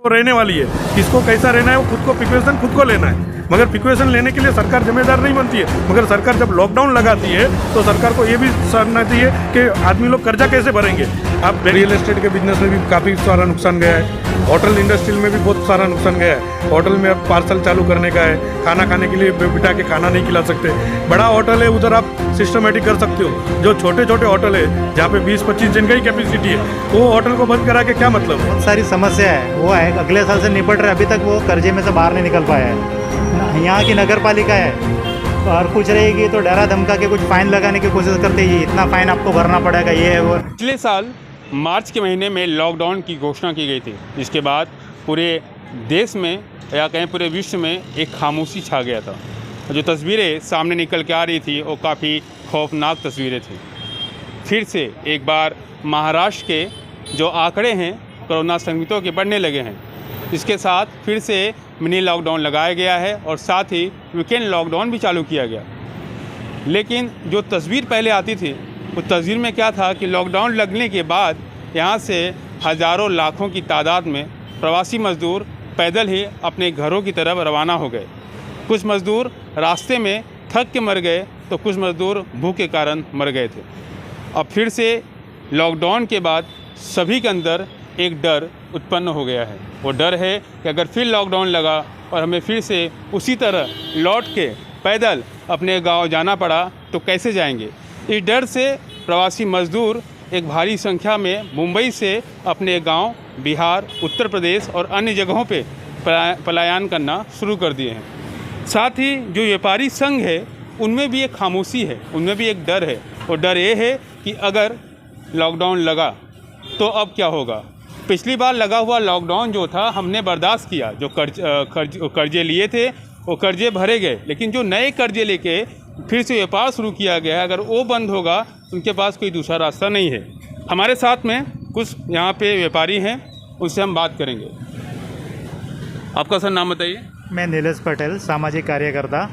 वो रहने वाली है, किसको कैसा रहना है वो खुद को प्रिकॉशन खुद को लेना है। मगर प्रिकॉशन लेने के लिए सरकार जिम्मेदार नहीं बनती है। मगर सरकार जब लॉकडाउन लगाती है तो सरकार को ये भी समझना चाहिए कि आदमी लोग कर्जा कैसे भरेंगे। अब रियल एस्टेट के बिजनेस में भी काफ़ी सारा नुकसान गया है, होटल इंडस्ट्री में भी बहुत सारा नुकसान गया है। होटल में अब पार्सल चालू करने का है, खाना खाने के लिए बिठा के खाना नहीं खिला सकते। बड़ा होटल है उधर आप सिस्टमेटिक कर सकते हो, जो छोटे छोटे होटल है जहाँ पे 20-25 जन का ही कैपेसिटी है वो होटल को बंद करा के क्या मतलब है। बहुत सारी समस्या है, वो है अगले साल से निपट रहे, अभी तक वो कर्जे में से बाहर नहीं निकल पाया है। यहाँ की नगर पालिका है और कुछ रहेगी तो डरा धमका के कुछ फाइन लगाने की कोशिश करते ही इतना फाइन आपको भरना पड़ेगा, ये है वो। पिछले साल मार्च के महीने में लॉकडाउन की घोषणा की गई थी, जिसके बाद पूरे देश में या कहीं पूरे विश्व में एक खामोशी छा गया था। जो तस्वीरें सामने निकल के आ रही थी वो काफ़ी खौफनाक तस्वीरें थी। फिर से एक बार महाराष्ट्र के जो आंकड़े हैं कोरोना संक्रमितों के बढ़ने लगे हैं, इसके साथ फिर से मिनी लॉकडाउन लगाया गया है और साथ ही वीकेंड लॉकडाउन भी चालू किया गया। लेकिन जो तस्वीर पहले आती थी उस तस्वीर में क्या था कि लॉकडाउन लगने के बाद यहाँ से हज़ारों लाखों की तादाद में प्रवासी मज़दूर पैदल ही अपने घरों की तरफ रवाना हो गए। कुछ मज़दूर रास्ते में थक के मर गए तो कुछ मज़दूर भूख के कारण मर गए थे। अब फिर से लॉकडाउन के बाद सभी के अंदर एक डर उत्पन्न हो गया है। वो डर है कि अगर फिर लॉकडाउन लगा और हमें फिर से उसी तरह लौट के पैदल अपने गांव जाना पड़ा तो कैसे जाएंगे। इस डर से प्रवासी मज़दूर एक भारी संख्या में मुंबई से अपने गांव, बिहार, उत्तर प्रदेश और अन्य जगहों पे पलायन करना शुरू कर दिए हैं। साथ ही जो व्यापारी संघ है उनमें भी एक खामोशी है, उनमें भी एक डर है। और डर ये है कि अगर लॉकडाउन लगा तो अब क्या होगा। पिछली बार लगा हुआ लॉकडाउन जो था हमने बर्दाश्त किया, जो कर्जे लिए थे वो कर्जे भरे गए, लेकिन जो नए कर्जे लेके फिर से व्यापार शुरू किया गया है अगर वो बंद होगा उनके पास कोई दूसरा रास्ता नहीं है। हमारे साथ में कुछ यहाँ पे व्यापारी हैं, उससे हम बात करेंगे। आपका सर नाम बताइए। मैं नीलेश पटेल, सामाजिक कार्यकर्ता।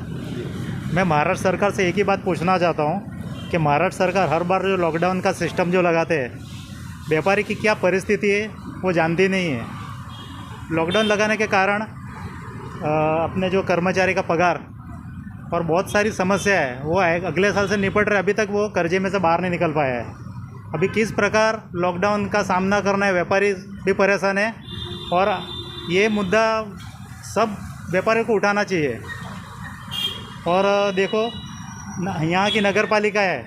मैं महाराष्ट्र सरकार से एक ही बात पूछना चाहता हूँ कि महाराष्ट्र सरकार हर बार जो लॉकडाउन का सिस्टम जो लगाते हैं, व्यापारी की क्या परिस्थिति है वो जानती नहीं है। लॉकडाउन लगाने के कारण अपने जो कर्मचारी का पगार और बहुत सारी समस्या है वो है अगले साल से निपट रहे, अभी तक वो कर्जे में से बाहर नहीं निकल पाया है। अभी किस प्रकार लॉकडाउन का सामना करना है, व्यापारी भी परेशान है और ये मुद्दा सब व्यापारियों को उठाना चाहिए। और देखो यहाँ की नगर पालिका है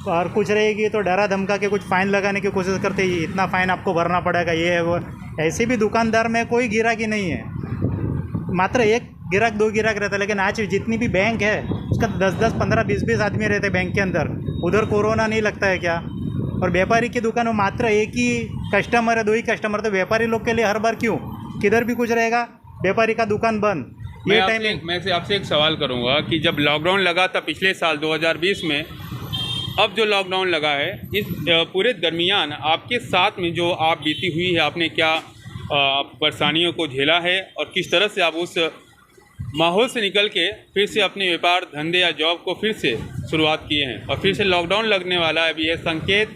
और कुछ रहेगी तो डरा धमका के कुछ फाइन लगाने की कोशिश करते ही इतना फाइन आपको भरना पड़ेगा, ये है वो। ऐसे भी दुकानदार में कोई गिराकी नहीं है, मात्र एक गिराक 2 गिराक रहता है। लेकिन आज जितनी भी बैंक है उसका 10-10, 15, 20-20 आदमी रहते हैं बैंक के अंदर। उधर कोरोना नहीं लगता है क्या। और व्यापारी की दुकान में मात्र एक ही कस्टमर है, 2 ही कस्टमर। तो व्यापारी लोग के लिए हर बार क्यों, किधर भी कुछ रहेगा, व्यापारी का दुकान बंद। ये टाइमिंग मैं से आपसे एक सवाल करूँगा कि जब लॉकडाउन लगा था पिछले साल 2020 में, अब जो लॉकडाउन लगा है इस पूरे दरमियान आपके साथ में जो आप बीती हुई है, आपने क्या परेशानियों को झेला है और किस तरह से आप उस माहौल से निकल के फिर से अपने व्यापार धंधे या जॉब को फिर से शुरुआत किए हैं। और फिर से लॉकडाउन लगने वाला है, अभी यह संकेत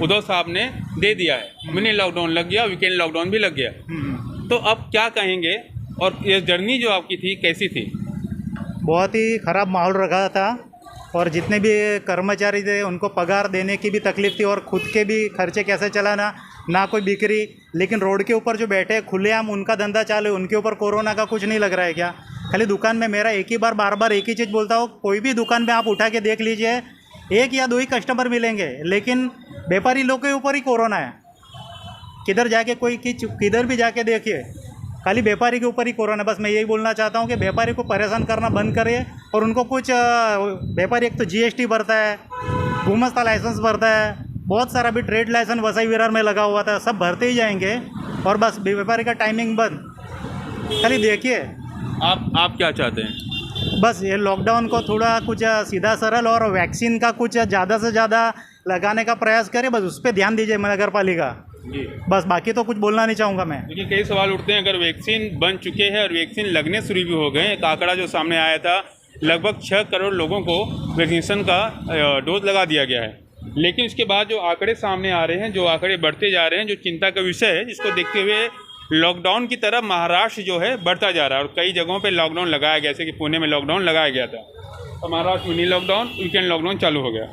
उद्धव साहब ने दे दिया है। मिनी लॉकडाउन लग गया, वीकेंड लॉकडाउन भी लग गया। तो अब क्या कहेंगे और ये जर्नी जो आपकी थी कैसी थी। बहुत ही ख़राब माहौल रखा था और जितने भी कर्मचारी थे उनको पगार देने की भी तकलीफ़ थी और ख़ुद के भी खर्चे कैसे चलाना, ना कोई बिक्री। लेकिन रोड के ऊपर जो बैठे खुलेआम उनका धंधा चालू, उनके ऊपर कोरोना का कुछ नहीं लग रहा है क्या। खाली दुकान में मेरा एक ही बार बार एक ही चीज़ बोलता हूँ, कोई भी दुकान में आप उठा के देख लीजिए 1 या 2 ही कस्टमर मिलेंगे, लेकिन व्यापारी लोग के ऊपर ही कोरोना है। किधर जाके कोई किधर भी जाके देखिए खाली व्यापारी के ऊपर ही कोरोना। बस मैं यही बोलना चाहता हूँ कि व्यापारी को परेशान करना बंद करिए और उनको कुछ व्यापारी एक तो GST भरता है, गुमस्ता लाइसेंस भरता है, बहुत सारा भी ट्रेड लाइसेंस वसई विरार में लगा हुआ था, सब भरते ही जाएंगे और बस व्यापारी का टाइमिंग बंद। खाली देखिए आप क्या चाहते हैं। बस ये लॉकडाउन को थोड़ा कुछ सीधा सरल और वैक्सीन का कुछ ज़्यादा से ज़्यादा लगाने का प्रयास करें, बस उस पर ध्यान दीजिए नगर पालिका। बस बाकी तो कुछ बोलना नहीं चाहूँगा मैं। देखिए कई सवाल उठते हैं, अगर वैक्सीन बन चुके हैं और वैक्सीन लगने शुरू भी हो गए। एक आंकड़ा जो सामने आया था, लगभग 6 करोड़ लोगों को वैक्सीनेशन का डोज लगा दिया गया है। लेकिन उसके बाद जो आंकड़े सामने आ रहे हैं, जो आंकड़े बढ़ते जा रहे हैं, जो चिंता का विषय है, जिसको देखते हुए लॉकडाउन की तरफ महाराष्ट्र जो है बढ़ता जा रहा है और कई जगहों पे लॉकडाउन लगाया गया, जैसे कि पुणे में लॉकडाउन लगाया गया था, तो Maharashtra mini lockdown, weekend lockdown चालू हो गया।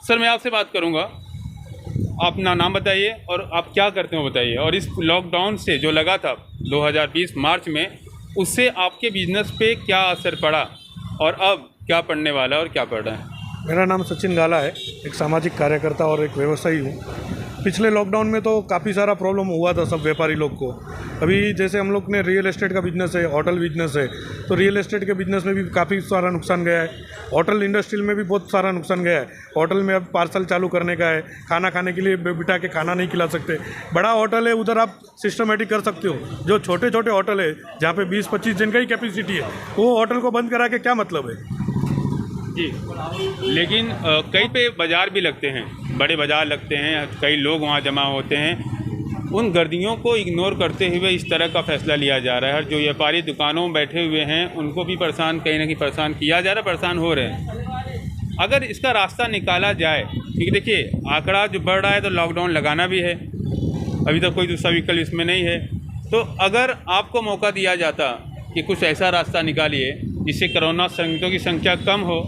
सर मैं आपसे बात करूंगा, आप अपना नाम बताइए और आप क्या करते हो बताइए, और इस लॉकडाउन से जो लगा था 2020 मार्च में, उससे आपके बिजनेस पे क्या असर पड़ा और अब क्या पड़ने वाला है और क्या पड़ रहा है? मेरा नाम सचिन गाला है, एक सामाजिक कार्यकर्ता और एक व्यवसायी हूँ। पिछले लॉकडाउन में तो काफ़ी सारा प्रॉब्लम हुआ था सब व्यापारी लोग को। अभी जैसे हम लोग ने रियल एस्टेट का बिजनेस है, होटल बिजनेस है, तो रियल एस्टेट के बिजनेस में भी काफ़ी सारा नुकसान गया है। होटल इंडस्ट्री में भी बहुत सारा नुकसान गया है। होटल में अब पार्सल चालू करने का है, खाना खाने के लिए बिठा के खाना नहीं खिला सकते। बड़ा होटल है उधर आप सिस्टमेटिक कर सकते हो, जो छोटे छोटे होटल है जहाँ पे 20-25 जन का ही कैपेसिटी है, वो होटल को बंद करा के क्या मतलब है? जी, लेकिन कई पे बाज़ार भी लगते हैं, बड़े बाज़ार लगते हैं, कई लोग वहाँ जमा होते हैं। उन गर्दियों को इग्नोर करते हुए इस तरह का फैसला लिया जा रहा है। और जो व्यापारी दुकानों में बैठे हुए हैं उनको भी परेशान, कहीं ना कहीं परेशान किया जा रहा है, परेशान हो रहे हैं। अगर इसका रास्ता निकाला जाए, क्योंकि देखिए आंकड़ा जो बढ़ रहा है तो लॉकडाउन लगाना भी है, अभी तक कोई दूसरा विकल्प इसमें नहीं है। तो अगर आपको मौका दिया जाता कि कुछ ऐसा रास्ता निकालिए जिससे कोरोना संक्रमितों की संख्या कम हो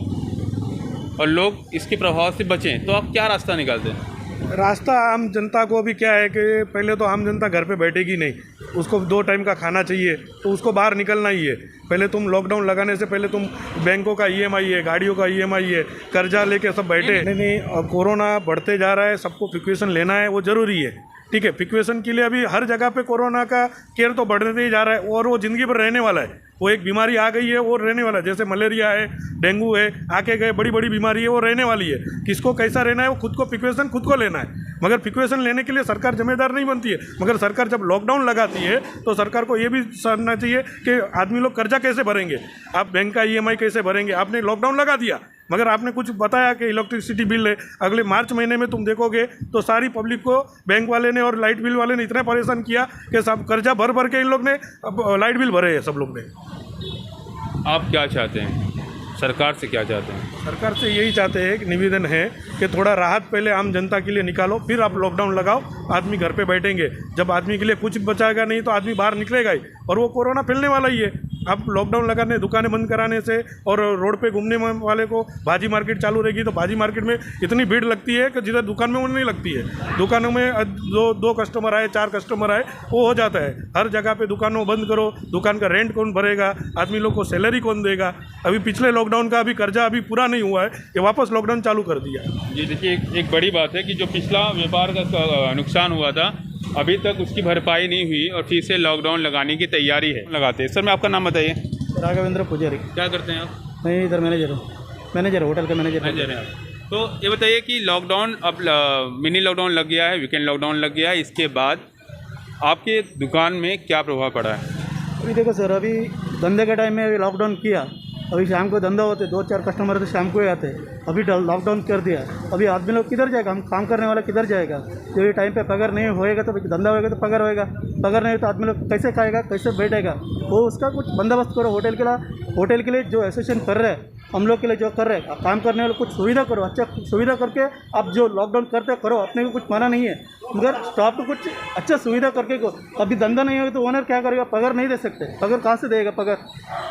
और लोग इसके प्रभाव से बचें, तो आप क्या रास्ता निकालते हैं? रास्ता आम जनता को अभी क्या है कि पहले तो आम जनता घर पे बैठेगी नहीं, उसको 2 टाइम का खाना चाहिए, तो उसको बाहर निकलना ही है। पहले तुम लॉकडाउन लगाने से पहले तुम बैंकों का ईएमआई है, गाड़ियों का ईएमआई है, कर्जा लेके सब बैठे। नहीं, अब कोरोना बढ़ते जा रहा है, सबको प्रिकॉशन लेना है, वो ज़रूरी है। ठीक है, प्रिकॉशन के लिए अभी हर जगह पे कोरोना का केयर तो बढ़ते ही जा रहा है और वो ज़िंदगी भर रहने वाला है। वो एक बीमारी आ गई है, वो रहने वाला है। जैसे मलेरिया है, डेंगू है, आके गए बड़ी बड़ी बीमारी है, वो रहने वाली है। किसको कैसा रहना है वो खुद को प्रिकॉशन खुद को लेना है। मगर प्रिकॉशन लेने के लिए सरकार जिम्मेदार नहीं बनती है। मगर सरकार जब लॉकडाउन लगाती है तो सरकार को ये भी समझना चाहिए कि आदमी लोग कर्जा कैसे भरेंगे, आप बैंक का ईएमआई कैसे भरेंगे। आपने लॉकडाउन लगा दिया मगर आपने कुछ बताया कि इलेक्ट्रिसिटी बिल है, अगले मार्च महीने में तुम देखोगे तो सारी पब्लिक को बैंक वाले ने और लाइट बिल वाले ने इतना परेशान किया कि सब कर्जा भर भर के इन लोग ने अब लाइट बिल भरे हैं सब लोग ने। आप क्या चाहते हैं, सरकार से क्या चाहते हैं? सरकार से यही चाहते हैं कि निवेदन है कि थोड़ा राहत पहले आम जनता के लिए निकालो, फिर आप लॉकडाउन लगाओ, आदमी घर पे बैठेंगे। जब आदमी के लिए कुछ बचाएगा नहीं तो आदमी बाहर निकलेगा ही और वो कोरोना फैलने वाला ही है। आप लॉकडाउन लगाने, दुकानें बंद कराने से और रोड पे घूमने वाले को भाजी मार्केट चालू रहेगी तो भाजी मार्केट में इतनी भीड़ लगती है कि जिधर दुकान में वो नहीं लगती है। दुकानों में दो कस्टमर आए, 4 कस्टमर आए, वो हो जाता है। हर जगह पे दुकानों बंद करो, दुकान का रेंट कौन भरेगा, आदमी लोग को सैलरी कौन देगा। अभी पिछले लॉकडाउन का अभी कर्जा अभी पूरा नहीं हुआ है, ये वापस लॉकडाउन चालू कर दिया। जी देखिए, एक बड़ी बात है कि जो पिछला व्यापार का नुकसान हुआ था अभी तक उसकी भरपाई नहीं हुई और फिर से लॉकडाउन लगाने की तैयारी है, लगाते हैं। सर मैं आपका नाम बताइए। राघवेंद्र पुजारी। क्या करते हैं आप? मैं इधर मैनेजर हूँ, होटल का मैनेजर हैं आप। तो ये बताइए कि लॉकडाउन अब मिनी लॉकडाउन लग गया है, वीकेंड लॉकडाउन लग गया है, इसके बाद आपके दुकान में क्या प्रभाव पड़ा है? अभी देखो सर, अभी धंधे के टाइम में अभी लॉकडाउन किया, अभी शाम को धंधा होते 2-4 कस्टमर तो शाम को ही आते। अभी लॉकडाउन कर दिया, अभी आदमी लोग किधर जाएगा, हम काम करने वाला किधर जाएगा? जब ये टाइम पे पगार नहीं होएगा तो धंधा होएगा तो पगार होएगा, पगार नहीं तो आदमी लोग कैसे खाएगा, कैसे बैठेगा? वो उसका कुछ बंदोबस्त करो। होटल के लिए जो एसोसिएशन कर रहे हैं, हम लोग के लिए जो कर रहे हैं, काम करने वाले कुछ सुविधा करो, अच्छा सुविधा करके आप जो लॉकडाउन करते करो, अपने को कुछ माना नहीं है, मगर स्टाफ को कुछ अच्छा सुविधा करके को। अभी धंधा नहीं होगा तो ओनर क्या करेगा? पगार नहीं दे सकते, पगार कहाँ से देगा? पगार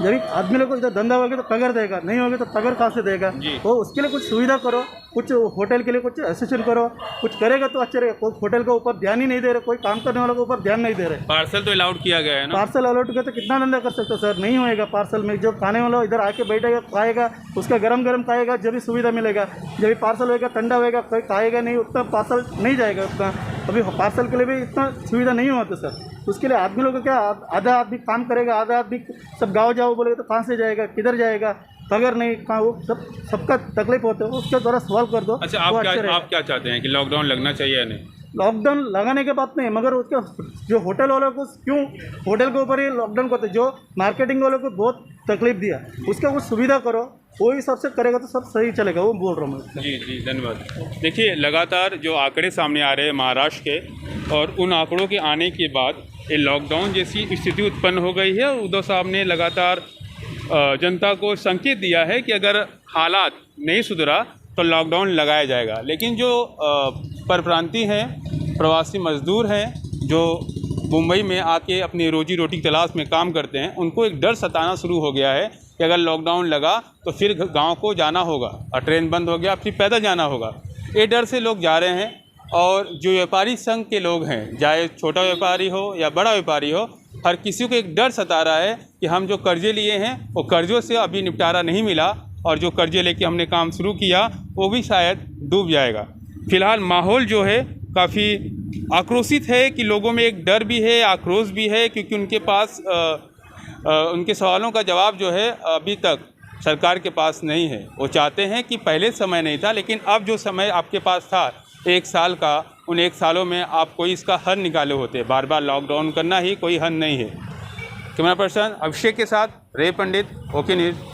जब आदमी लोग को इधर धंधा होगा तो पगार देगा, नहीं होगा तो पगार कहाँ से देगा? तो उसके लिए कुछ सुविधा करो, कुछ होटल के लिए कुछ एसोसिएशन करो, कुछ करेगा तो अच्छा रहेगा। कोई होटल के ऊपर ध्यान ही नहीं दे रहे, कोई काम करने वालों के ऊपर ध्यान नहीं दे रहे। पार्सल तो अलाउड किया गया है ना? पार्सल अलाउड किया तो कितना धंधा कर सकते हो सर? नहीं होएगा। पार्सल में जो खाने वाला इधर आके बैठेगा, खाएगा, उसका गरम खाएगा, जब भी सुविधा मिलेगा। जब भी पार्सल होएगा ठंडा होएगा, कोई खाएगा नहीं, उतना पार्सल नहीं जाएगा उतना। अभी पार्सल के लिए भी इतना सुविधा नहीं होता सर। उसके लिए आदमी लोग क्या, आधा आदमी काम करेगा, आधा आदमी सब गाँव जाओ बोलेगा तो कहाँ से जाएगा, किधर जाएगा? पगार नहीं, कहाँ, वो सबका तकलीफ होता है, उसके द्वारा सॉल्व कर दो। अच्छा, आप क्या चाहते हैं कि लॉकडाउन लगना चाहिए या नहीं? लॉकडाउन लगाने के बात नहीं, मगर उसका जो होटल वालों को क्यों होटल के ऊपर ही लॉकडाउन करते, जो मार्केटिंग वालों को बहुत तकलीफ दिया, उसका कुछ सुविधा करो, वो हिसाब से करेगा तो सब सही चलेगा, वो बोल रहा हूँ मैं। जी धन्यवाद। देखिए, लगातार जो आंकड़े सामने आ रहे हैं महाराष्ट्र के, और उन आंकड़ों के आने के बाद ये लॉकडाउन जैसी स्थिति उत्पन्न हो गई है। उद्धव साहब ने लगातार जनता को संकेत दिया है कि अगर हालात नहीं सुधरा तो लॉकडाउन लगाया जाएगा। लेकिन जो परप्रांतीय हैं, प्रवासी मजदूर हैं, जो मुंबई में आके अपनी रोजी रोटी की तलाश में काम करते हैं, उनको एक डर सताना शुरू हो गया है कि अगर लॉकडाउन लगा तो फिर गांव को जाना होगा और ट्रेन बंद हो गया फिर पैदल जाना होगा। ये डर से लोग जा रहे हैं। और जो व्यापारी संघ के लोग हैं, चाहे छोटा व्यापारी हो या बड़ा व्यापारी हो, हर किसी को एक डर सता रहा है कि हम जो कर्जे लिए हैं वो कर्ज़ों से अभी निपटारा नहीं मिला और जो कर्जे लेके हमने काम शुरू किया वो भी शायद डूब जाएगा। फ़िलहाल माहौल जो है काफ़ी आक्रोशित है कि लोगों में एक डर भी है, आक्रोश भी है, क्योंकि उनके पास उनके सवालों का जवाब जो है अभी तक सरकार के पास नहीं है। वो चाहते हैं कि पहले समय नहीं था, लेकिन अब जो समय आपके पास था 1 साल का, उन 1 सालों में आप कोई इसका हल निकाले होते। बार बार लॉकडाउन करना ही कोई हल नहीं है। कैमरा पर्सन अभिषेक के साथ रे पंडित, ओके न्यूज़।